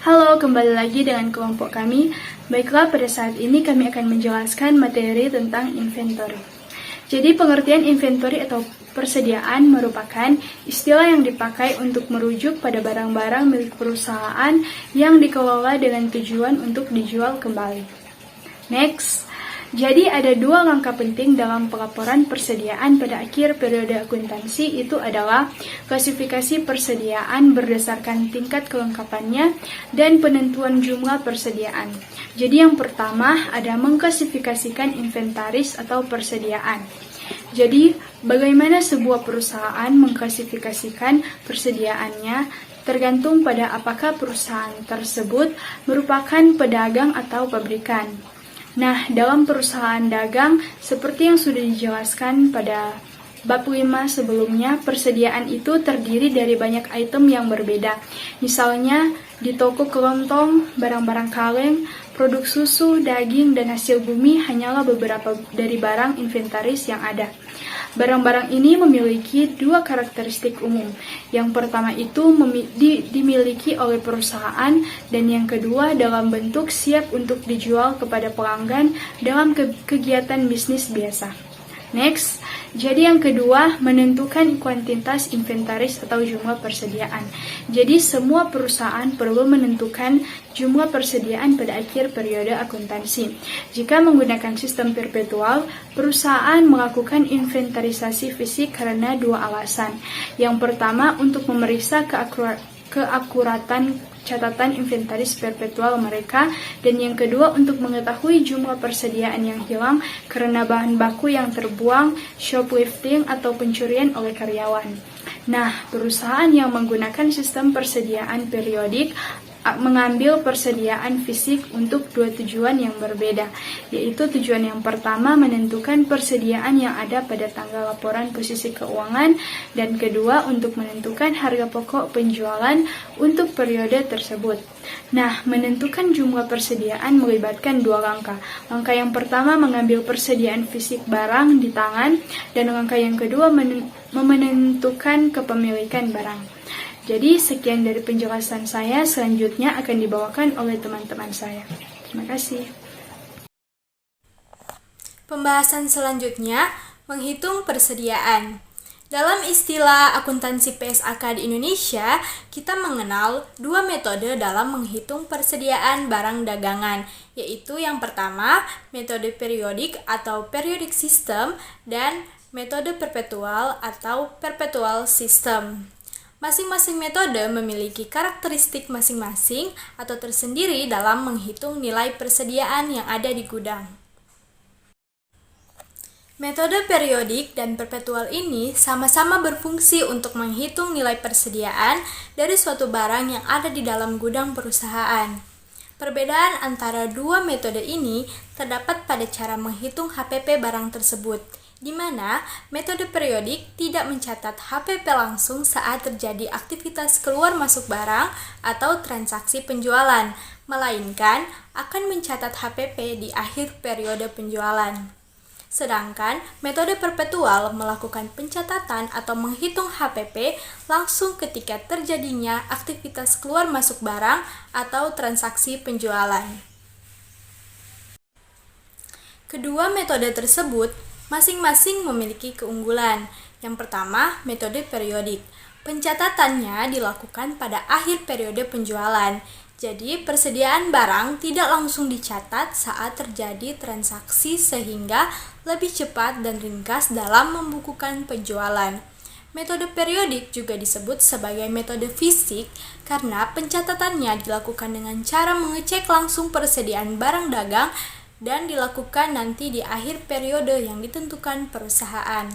Halo, kembali lagi dengan kelompok kami. Baiklah, pada saat ini kami akan menjelaskan materi tentang inventory. Jadi, pengertian inventory atau persediaan merupakan istilah yang dipakai untuk merujuk pada barang-barang milik perusahaan yang dikelola dengan tujuan untuk dijual kembali. Next. Jadi ada dua langkah penting dalam pelaporan persediaan pada akhir periode akuntansi, itu adalah klasifikasi persediaan berdasarkan tingkat kelengkapannya dan penentuan jumlah persediaan. Jadi yang pertama ada mengklasifikasikan inventaris atau persediaan. Jadi bagaimana sebuah perusahaan mengklasifikasikan persediaannya tergantung pada apakah perusahaan tersebut merupakan pedagang atau pabrikan. Nah, dalam perusahaan dagang, seperti yang sudah dijelaskan pada bab 5 sebelumnya, persediaan itu terdiri dari banyak item yang berbeda. Misalnya, di toko kelontong, barang-barang kaleng, produk susu, daging, dan hasil bumi hanyalah beberapa dari barang inventaris yang ada. Barang-barang ini memiliki dua karakteristik umum. Yang pertama itu dimiliki oleh perusahaan, dan yang kedua dalam bentuk siap untuk dijual kepada pelanggan dalam kegiatan bisnis biasa. Next, jadi yang kedua menentukan kuantitas inventaris atau jumlah persediaan. Jadi semua perusahaan perlu menentukan jumlah persediaan pada akhir periode akuntansi. Jika menggunakan sistem perpetual, perusahaan melakukan inventarisasi fisik karena dua alasan. Yang pertama untuk memeriksa keakuratan catatan inventaris perpetual mereka, dan yang kedua untuk mengetahui jumlah persediaan yang hilang karena bahan baku yang terbuang, shoplifting, atau pencurian oleh karyawan. Nah, perusahaan yang menggunakan sistem persediaan periodik mengambil persediaan fisik untuk dua tujuan yang berbeda, yaitu tujuan yang pertama menentukan persediaan yang ada pada tanggal laporan posisi keuangan, dan kedua untuk menentukan harga pokok penjualan untuk periode tersebut. Nah, menentukan jumlah persediaan melibatkan dua langkah. Langkah yang pertama mengambil persediaan fisik barang di tangan, dan langkah yang kedua menentukan kepemilikan barang. Jadi sekian dari penjelasan saya, selanjutnya akan dibawakan oleh teman-teman saya. Terima kasih. Pembahasan selanjutnya, menghitung persediaan. Dalam istilah akuntansi PSAK di Indonesia, kita mengenal dua metode dalam menghitung persediaan barang dagangan, yaitu yang pertama, metode periodik atau periodic system, dan metode perpetual atau perpetual system. Masing-masing metode memiliki karakteristik masing-masing atau tersendiri dalam menghitung nilai persediaan yang ada di gudang. Metode periodik dan perpetual ini sama-sama berfungsi untuk menghitung nilai persediaan dari suatu barang yang ada di dalam gudang perusahaan. Perbedaan antara dua metode ini terdapat pada cara menghitung HPP barang tersebut, di mana metode periodik tidak mencatat HPP langsung saat terjadi aktivitas keluar masuk barang atau transaksi penjualan, melainkan akan mencatat HPP di akhir periode penjualan. Sedangkan metode perpetual melakukan pencatatan atau menghitung HPP langsung ketika terjadinya aktivitas keluar masuk barang atau transaksi penjualan. Kedua metode tersebut masing-masing memiliki keunggulan. Yang pertama, metode periodik. Pencatatannya dilakukan pada akhir periode penjualan. Jadi, persediaan barang tidak langsung dicatat saat terjadi transaksi sehingga lebih cepat dan ringkas dalam membukukan penjualan. Metode periodik juga disebut sebagai metode fisik karena pencatatannya dilakukan dengan cara mengecek langsung persediaan barang dagang dan dilakukan nanti di akhir periode yang ditentukan perusahaan.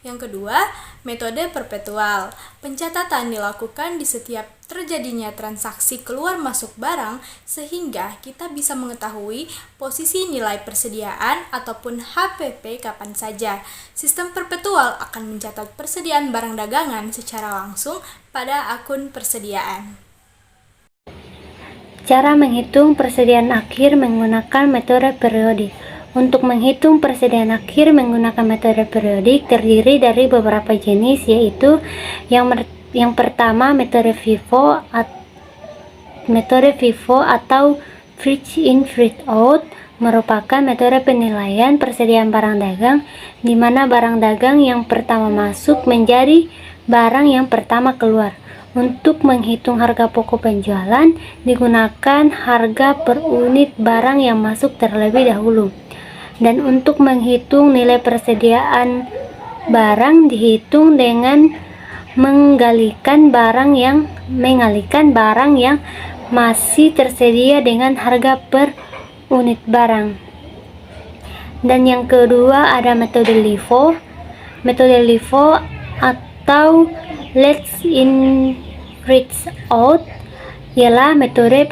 Yang kedua, metode perpetual. Pencatatan dilakukan di setiap terjadinya transaksi keluar masuk barang sehingga kita bisa mengetahui posisi nilai persediaan ataupun HPP kapan saja. Sistem perpetual akan mencatat persediaan barang dagangan secara langsung pada akun persediaan. Cara menghitung persediaan akhir menggunakan metode periodik. Untuk menghitung persediaan akhir menggunakan metode periodik terdiri dari beberapa jenis, yaitu yang pertama metode FIFO atau Fridge in Fridge out merupakan metode penilaian persediaan barang dagang, di mana barang dagang yang pertama masuk menjadi barang yang pertama keluar. Untuk menghitung harga pokok penjualan digunakan harga per unit barang yang masuk terlebih dahulu. Dan untuk menghitung nilai persediaan barang dihitung dengan mengalihkan barang yang masih tersedia dengan harga per unit barang. Dan yang kedua ada metode LIFO. Metode LIFO atau Let's in Fridge out ialah metode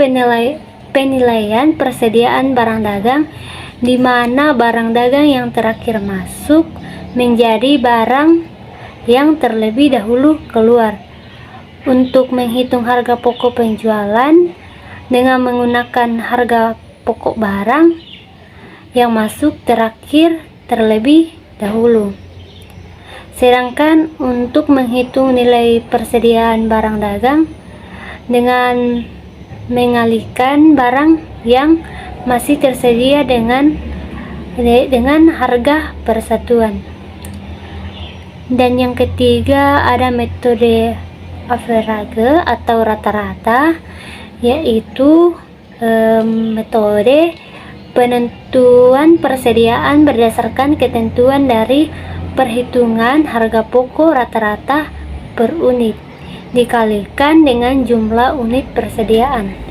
penilaian persediaan barang dagang, di mana barang dagang yang terakhir masuk menjadi barang yang terlebih dahulu keluar. Untuk menghitung harga pokok penjualan dengan menggunakan harga pokok barang yang masuk terakhir terlebih dahulu. Sedangkan untuk menghitung nilai persediaan barang dagang dengan mengalihkan barang yang masih tersedia dengan harga persatuan. Dan yang ketiga ada metode average atau rata-rata, yaitu metode penentuan persediaan berdasarkan ketentuan dari perhitungan harga pokok rata-rata per unit dikalikan dengan jumlah unit persediaan.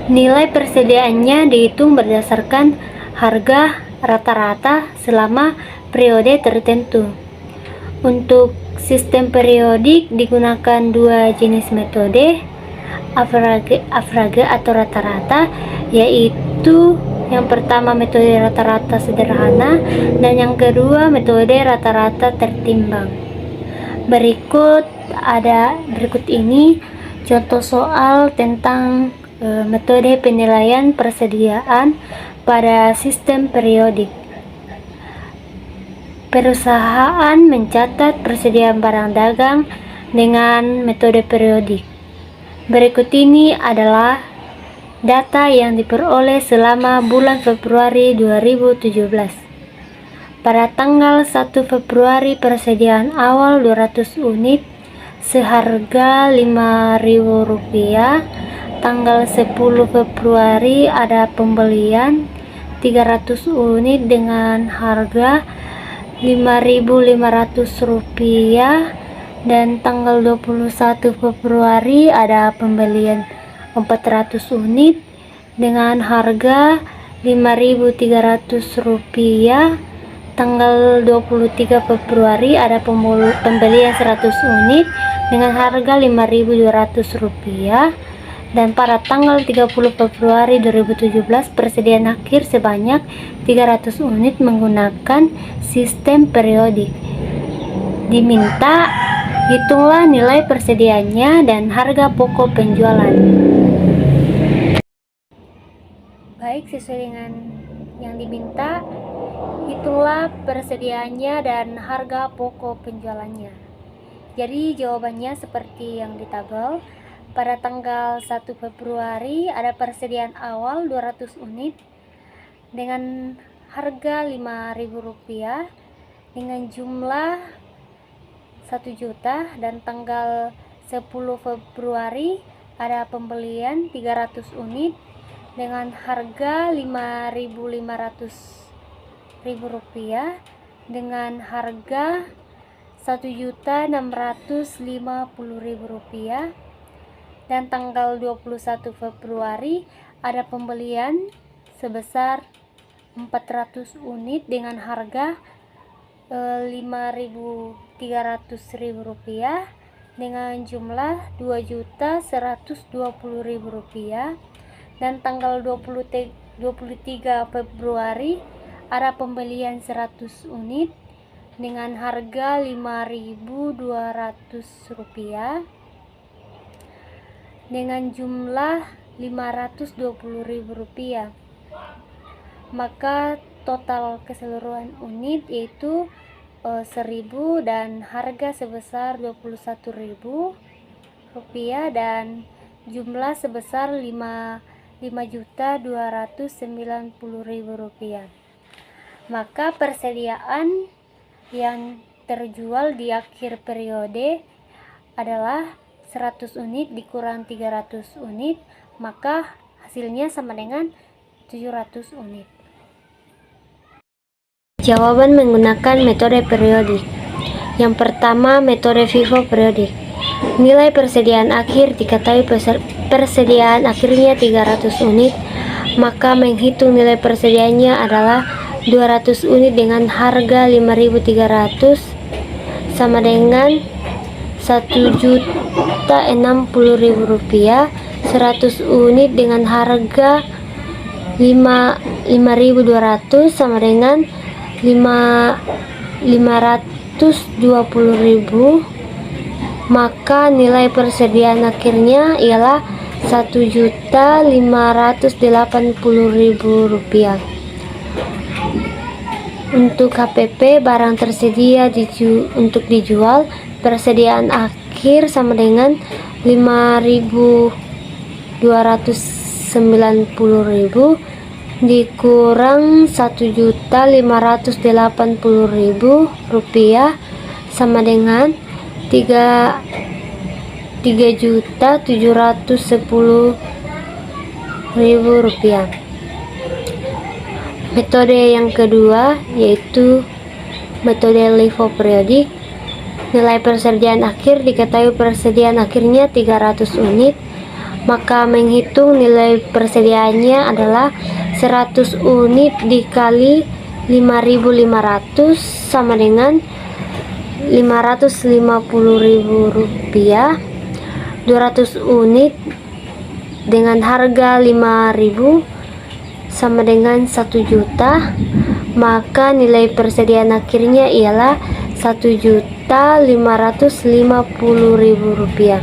Nilai persediaannya dihitung berdasarkan harga rata-rata selama periode tertentu. Untuk sistem periodik digunakan dua jenis metode, average atau rata-rata, yaitu yang pertama metode rata-rata sederhana dan yang kedua metode rata-rata tertimbang. Berikut ini contoh soal tentang metode penilaian persediaan pada sistem periodik. Perusahaan mencatat persediaan barang dagang dengan metode periodik. Berikut ini adalah data yang diperoleh selama bulan Februari 2017. Pada tanggal 1 Februari persediaan awal 200 unit seharga Rp5.000. Tanggal 10 Februari ada pembelian 300 unit dengan harga Rp5.500, dan tanggal 21 Februari ada pembelian 400 unit dengan harga Rp5.300. Tanggal 23 Februari ada pembelian 100 unit dengan harga Rp5.200. Dan pada tanggal 30 Februari 2017 persediaan akhir sebanyak 300 unit menggunakan sistem periodik. Diminta hitunglah nilai persediaannya dan harga pokok penjualan. Baik, sesuai dengan yang diminta, hitunglah persediaannya dan harga pokok penjualannya. Jadi jawabannya seperti yang di tabel. Pada tanggal 1 Februari ada persediaan awal 200 unit dengan harga Rp5.000 dengan jumlah 1 juta, dan tanggal 10 Februari ada pembelian 300 unit dengan harga Rp5.500 dengan harga Rp1.650.000. Dan tanggal 21 Februari ada pembelian sebesar 400 unit dengan harga Rp5.300.000 dengan jumlah Rp2.120.000, dan tanggal 23 Februari ada pembelian 100 unit dengan harga Rp5.200 dengan jumlah Rp520.000. Maka total keseluruhan unit yaitu 1000 dan harga sebesar Rp21.000 dan jumlah sebesar Rp5.290.000. Maka persediaan yang terjual di akhir periode adalah 100 unit dikurang 300 unit, maka hasilnya sama dengan 700 unit. Jawaban menggunakan metode periodik. Yang pertama, metode FIFO periodik. Nilai persediaan akhir diketahui persediaan akhirnya 300 unit, maka menghitung nilai persediaannya adalah 200 unit dengan harga Rp5.300 sama dengan Rp1.060.000. 100 unit dengan harga Rp5.200 sama dengan Rp520.000, maka nilai persediaan akhirnya ialah Rp1.580.000. Untuk HPP barang tersedia untuk dijual, persediaan akhir sama dengan Rp5.290.000 dikurang Rp1.580.000 sama dengan Rp3.710.000. Metode yang kedua yaitu metode LIFO periodik. Nilai persediaan akhir diketahui persediaan akhirnya 300 unit, maka menghitung nilai persediaannya adalah 100 unit dikali Rp5.500 sama dengan Rp550.000. 200 unit dengan harga Rp5.000 sama dengan 1 juta, maka nilai persediaan akhirnya ialah Rp1.550.000.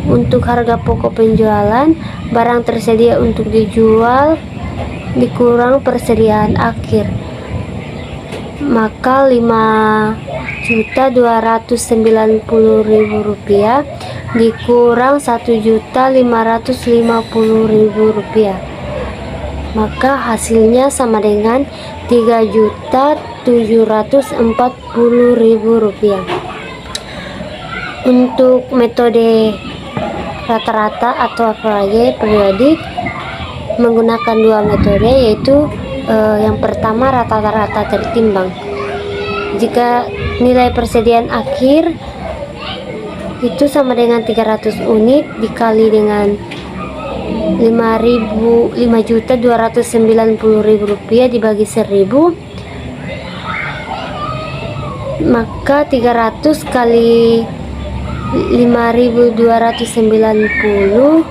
Untuk harga pokok penjualan, barang tersedia untuk dijual dikurang persediaan akhir, maka Rp5.290.000 dikurang Rp1.550.000, maka hasilnya sama dengan Rp3.740.000. Untuk metode rata-rata atau average periodik menggunakan dua metode, yaitu yang pertama rata-rata tertimbang. Jika nilai persediaan akhir itu sama dengan 300 unit dikali dengan Rp5.290.000 dibagi 1000, maka 300 kali Rp5.290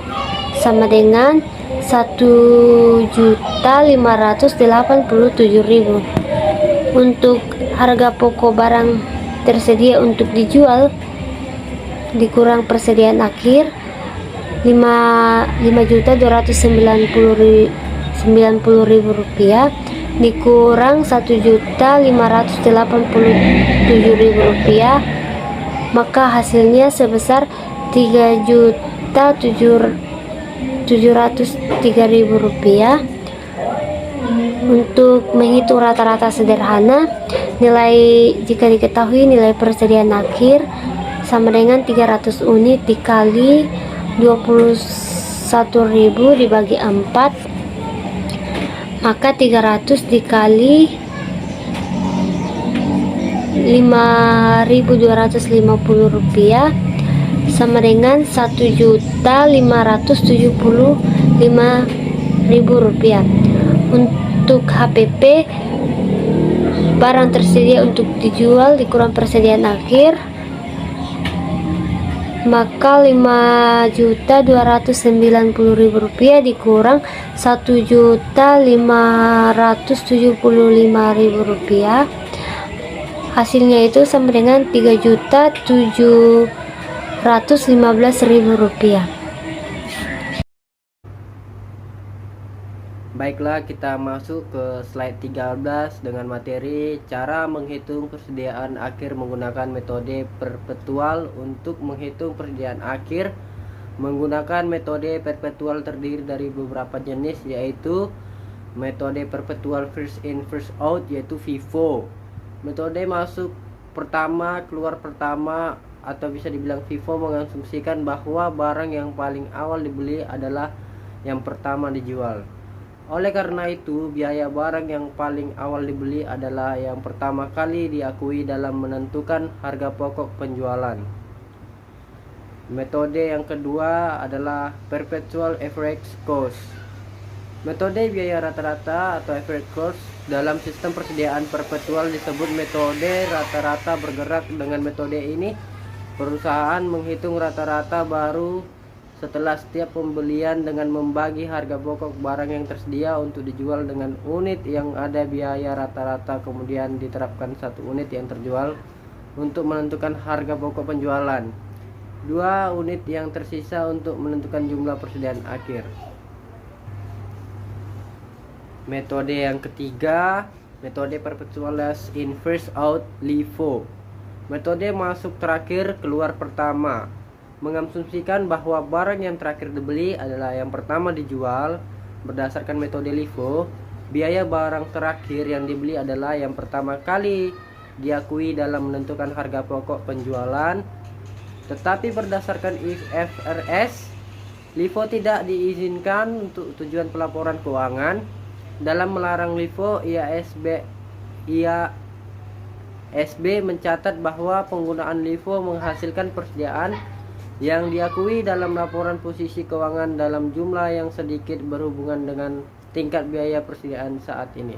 sama dengan Rp1.587.000. Untuk harga pokok barang tersedia untuk dijual dikurang persediaan akhir Rp5.290.000 dikurang Rp1.587.000, maka hasilnya sebesar Rp3.703.000. Untuk menghitung rata-rata sederhana, nilai jika diketahui nilai persediaan akhir sama dengan 300 unit dikali 21.000 dibagi 4, maka 300 dikali Rp5.250 sama dengan Rp1.575.000. Untuk HPP barang tersedia untuk dijual dikurang persediaan akhir, maka Rp5.290.000 dikurang Rp1.575.000. Hasilnya itu sama dengan Rp3.715.000. Baiklah, kita masuk ke slide 13 dengan materi cara menghitung persediaan akhir menggunakan metode perpetual. Untuk menghitung persediaan akhir menggunakan metode perpetual terdiri dari beberapa jenis, yaitu metode perpetual first in first out yaitu FIFO. Metode masuk pertama keluar pertama atau bisa dibilang FIFO mengasumsikan bahwa barang yang paling awal dibeli adalah yang pertama dijual. Oleh karena itu, biaya barang yang paling awal dibeli adalah yang pertama kali diakui dalam menentukan harga pokok penjualan. Metode yang kedua adalah perpetual average cost. Metode biaya rata-rata atau average cost dalam sistem persediaan perpetual disebut metode rata-rata bergerak. Dengan metode ini, perusahaan menghitung rata-rata baru setelah setiap pembelian dengan membagi harga pokok barang yang tersedia untuk dijual dengan unit yang ada biaya rata-rata, kemudian diterapkan satu unit yang terjual untuk menentukan harga pokok penjualan, 2 unit yang tersisa untuk menentukan jumlah persediaan akhir. Metode yang ketiga, metode perpetual last in first out LIFO. Metode masuk terakhir keluar pertama mengasumsikan bahwa barang yang terakhir dibeli adalah yang pertama dijual. Berdasarkan metode LIFO, biaya barang terakhir yang dibeli adalah yang pertama kali diakui dalam menentukan harga pokok penjualan. Tetapi berdasarkan IFRS, LIFO tidak diizinkan untuk tujuan pelaporan keuangan. Dalam melarang LIFO, IASB mencatat bahwa penggunaan LIFO menghasilkan persediaan yang diakui dalam laporan posisi keuangan dalam jumlah yang sedikit berhubungan dengan tingkat biaya persediaan saat ini.